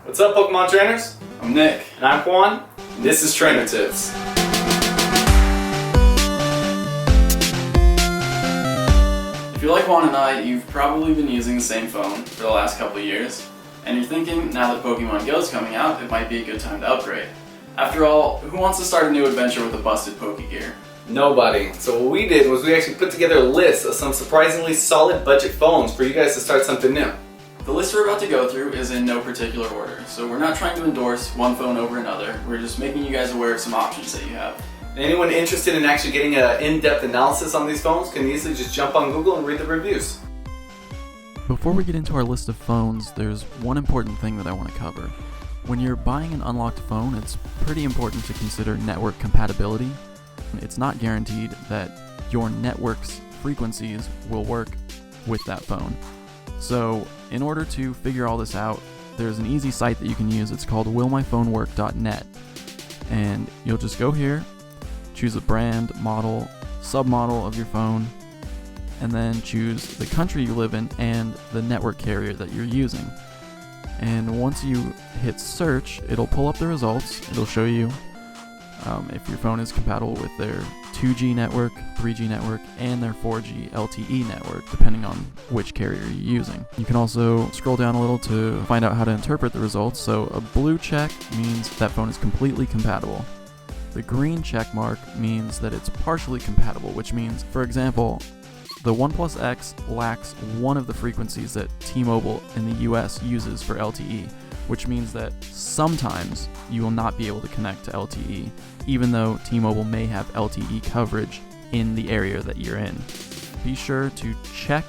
What's up, Pokemon trainers? I'm Nick. And I'm Juan. And this is Trainer Tips. If you're like Juan and I, you've probably been using the same phone for the last couple of years, and you're thinking now that Pokemon Go is coming out, it might be a good time to upgrade. After all, who wants to start a new adventure with a busted Pokegear? Nobody. So what we did was we actually put together a list of some surprisingly solid budget phones for you guys to start something new. The list we're about to go through is in no particular order, so we're not trying to endorse one phone over another, we're just making you guys aware of some options that you have. Anyone interested in actually getting an in-depth analysis on these phones can easily just jump on Google and read the reviews. Before we get into our list of phones, there's one important thing that I want to cover. When you're buying an unlocked phone, it's pretty important to consider network compatibility. It's not guaranteed that your network's frequencies will work with that phone. So, in order to figure all this out, there's an easy site that you can use. It's called willmyphonework.net. And you'll just go here, choose a brand, model, submodel of your phone, and then choose the country you live in and the network carrier that you're using. And once you hit search, it'll pull up the results. It'll show you if your phone is compatible with their 2G network, 3G network, and their 4G LTE network, depending on which carrier you're using. You can also scroll down a little to find out how to interpret the results. So a blue check means that phone is completely compatible. The green check mark means that it's partially compatible, which means, for example, the OnePlus X lacks one of the frequencies that T-Mobile in the US uses for LTE, which means that sometimes you will not be able to connect to LTE, even though T-Mobile may have LTE coverage in the area that you're in. Be sure to check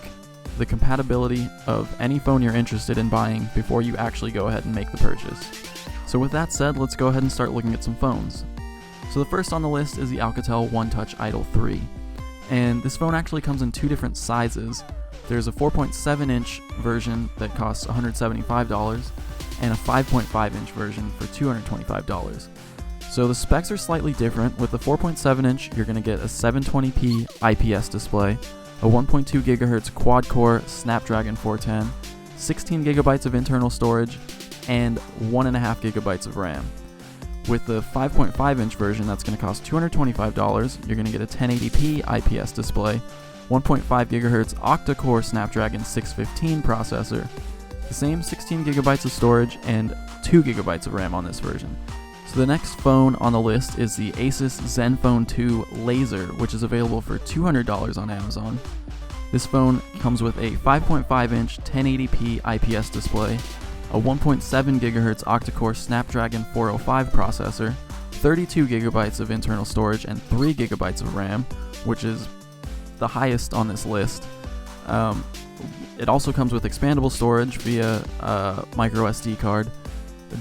the compatibility of any phone you're interested in buying before you actually go ahead and make the purchase. So with that said, let's go ahead and start looking at some phones. So the first on the list is the Alcatel One Touch Idol 3. And this phone actually comes in two different sizes. There's a 4.7-inch version that costs $175 and a 5.5-inch version for $225. So the specs are slightly different. With the 4.7-inch, you're going to get a 720p IPS display, a 1.2 GHz quad-core Snapdragon 410, 16 GB of internal storage, and 1.5 GB of RAM. With the 5.5-inch version, that's going to cost $225. You're going to get a 1080p IPS display, 1.5 GHz octa-core Snapdragon 615 processor, the same 16 GB of storage, and 2 GB of RAM on this version. So the next phone on the list is the Asus Zenfone 2 Laser, which is available for $200 on Amazon. This phone comes with a 5.5-inch 1080p IPS display, a 1.7 GHz octa-core Snapdragon 405 processor, 32 GB of internal storage, and 3 GB of RAM, which is the highest on this list. It also comes with expandable storage via micro SD card,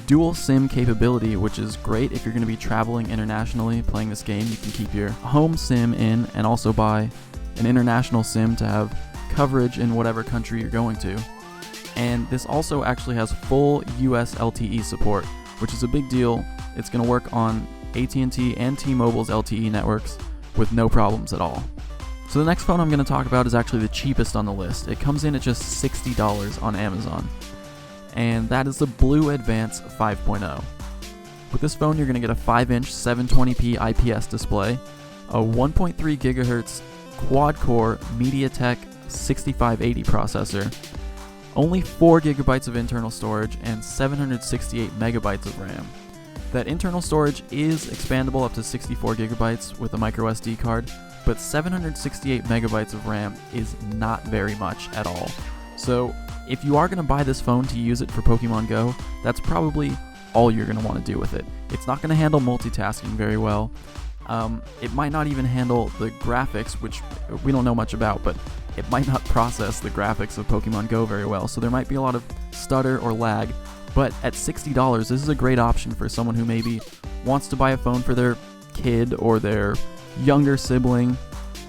dual SIM capability, which is great if you're going to be traveling internationally playing this game. You can keep your home SIM in and also buy an international SIM to have coverage in whatever country you're going to. And this also actually has full US LTE support, which is a big deal. It's going to work on AT&T and T-Mobile's LTE networks with no problems at all. So the next phone I'm going to talk about is actually the cheapest on the list. It comes in at just $60 on Amazon, and that is the Blue Advance 5.0. With this phone, you're going to get a 5-inch 720p IPS display, a 1.3 GHz quad-core MediaTek 6580 processor, only 4 GB of internal storage, and 768 megabytes of RAM. That internal storage is expandable up to 64 GB with a micro SD card, but 768 megabytes of RAM is not very much at all. So if you are going to buy this phone to use it for Pokemon Go, that's probably all you're going to want to do with it. It's not going to handle multitasking very well. It might not even handle the graphics, which we don't know much about, but it might not process the graphics of Pokemon Go very well, so there might be a lot of stutter or lag. But at $60, this is a great option for someone who maybe wants to buy a phone for their kid or their younger sibling,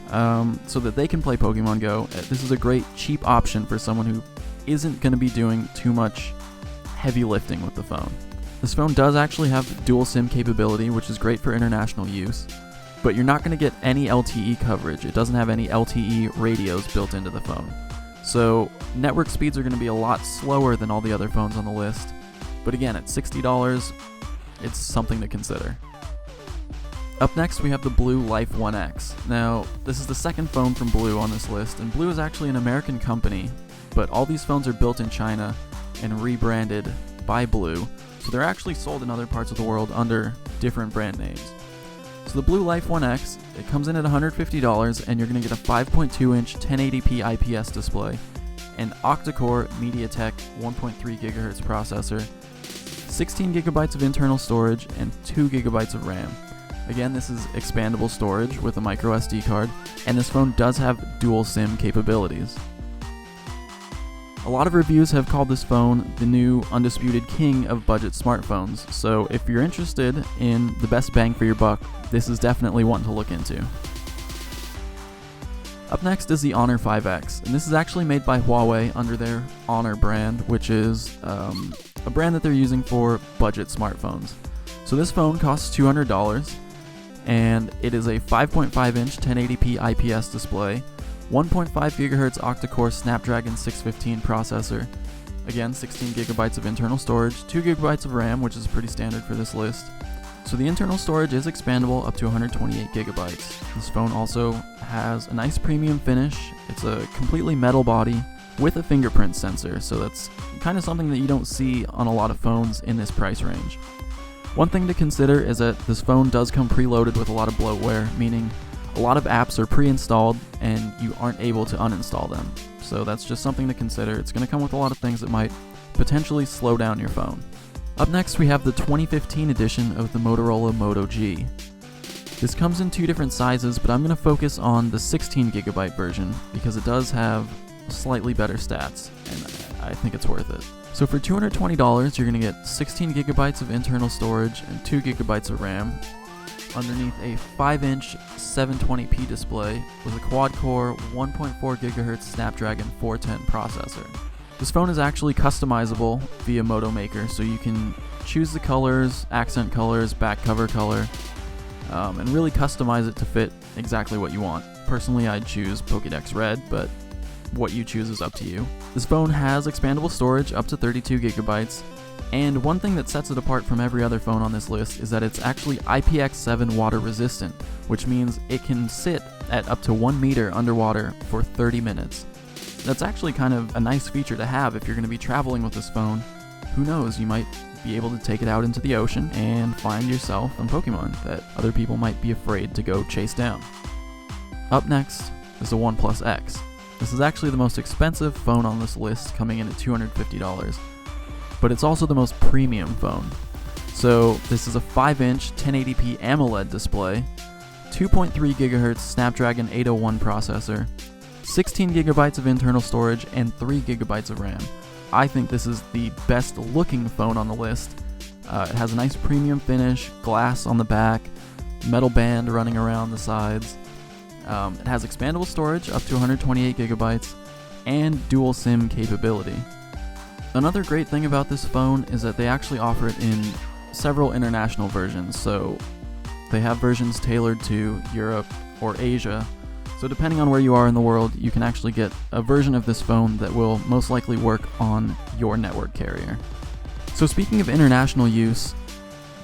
so that they can play Pokemon Go. This is a great cheap option for someone who isn't going to be doing too much heavy lifting with the phone. This phone does actually have dual SIM capability, which is great for international use, but you're not going to get any LTE coverage. It doesn't have any LTE radios built into the phone. So network speeds are going to be a lot slower than all the other phones on the list, But again, at $60, it's something to consider. Up next, we have the Blue Life 1X. Now, this is the second phone from Blue on this list, and Blue is actually an American company, but all these phones are built in China and rebranded by Blue, so they're actually sold in other parts of the world under different brand names. So the Blue Life 1X, it comes in at $150, and you're going to get a 5.2-inch 1080p IPS display, an octa-core MediaTek 1.3 GHz processor, 16 gigabytes of internal storage, and 2 gigabytes of RAM. Again, this is expandable storage with a micro SD card, and this phone does have dual SIM capabilities. A lot of reviews have called this phone the new undisputed king of budget smartphones, so if you're interested in the best bang for your buck, this is definitely one to look into. Up next is the Honor 5X, and this is actually made by Huawei under their Honor brand, which is a brand that they're using for budget smartphones. So this phone costs $200, and it is a 5.5-inch 1080p IPS display, 1.5 GHz octa-core Snapdragon 615 processor, again 16 gigabytes of internal storage, 2 gigabytes of RAM, which is pretty standard for this list. So the internal storage is expandable up to 128 gigabytes. This phone also has a nice premium finish. It's a completely metal body with a fingerprint sensor, so that's kind of something that you don't see on a lot of phones in this price range. One thing to consider is that this phone does come preloaded with a lot of bloatware, meaning a lot of apps are pre-installed and you aren't able to uninstall them. So that's just something to consider. It's going to come with a lot of things that might potentially slow down your phone. Up next, we have the 2015 edition of the Motorola Moto G. This comes in two different sizes, but I'm going to focus on the 16 gigabyte version because it does have slightly better stats, and I think it's worth it. So for $220, you're going to get 16 gigabytes of internal storage and 2 gigabytes of RAM, underneath a 5-inch 720p display with a quad-core 1.4 GHz Snapdragon 410 processor. This phone is actually customizable via Moto Maker, so you can choose the colors, accent colors, back cover color, and really customize it to fit exactly what you want. Personally, I'd choose Pokédex Red, but what you choose is up to you. This phone has expandable storage up to 32 gigabytes, and one thing that sets it apart from every other phone on this list is that it's actually IPX7 water resistant, which means it can sit at up to 1 meter underwater for 30 minutes. That's actually kind of a nice feature to have if you're going to be traveling with this phone. Who knows, you might be able to take it out into the ocean and find yourself some Pokemon that other people might be afraid to go chase down. Up next is the OnePlus X. This is actually the most expensive phone on this list, coming in at $250, but it's also the most premium phone. So this is a 5-inch 1080p AMOLED display, 2.3 GHz Snapdragon 801 processor, 16 gigabytes of internal storage, and 3 gigabytes of RAM. I think this is the best looking phone on the list. It has a nice premium finish, glass on the back, metal band running around the sides. It has expandable storage up to 128 gigabytes and dual SIM capability. Another great thing about this phone is that they actually offer it in several international versions. So they have versions tailored to Europe or Asia. So depending on where you are in the world, you can actually get a version of this phone that will most likely work on your network carrier. So speaking of international use,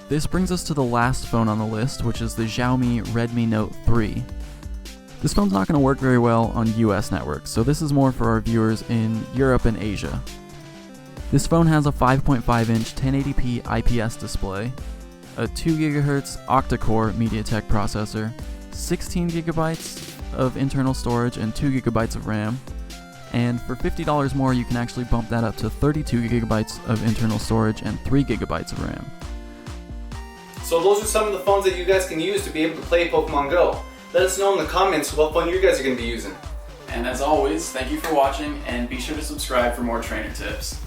this brings us to the last phone on the list, which is the Xiaomi Redmi Note 3. This phone's not going to work very well on US networks, so this is more for our viewers in Europe and Asia. This phone has a 5.5-inch 1080p IPS display, a 2 GHz octa-core MediaTek processor, 16 gigabytes of internal storage, and 2 gigabytes of RAM. And for $50 more, you can actually bump that up to 32 gigabytes of internal storage and 3 gigabytes of RAM. So those are some of the phones that you guys can use to be able to play Pokemon Go. Let us know in the comments what phone you guys are going to be using. And as always, thank you for watching, and be sure to subscribe for more trainer tips.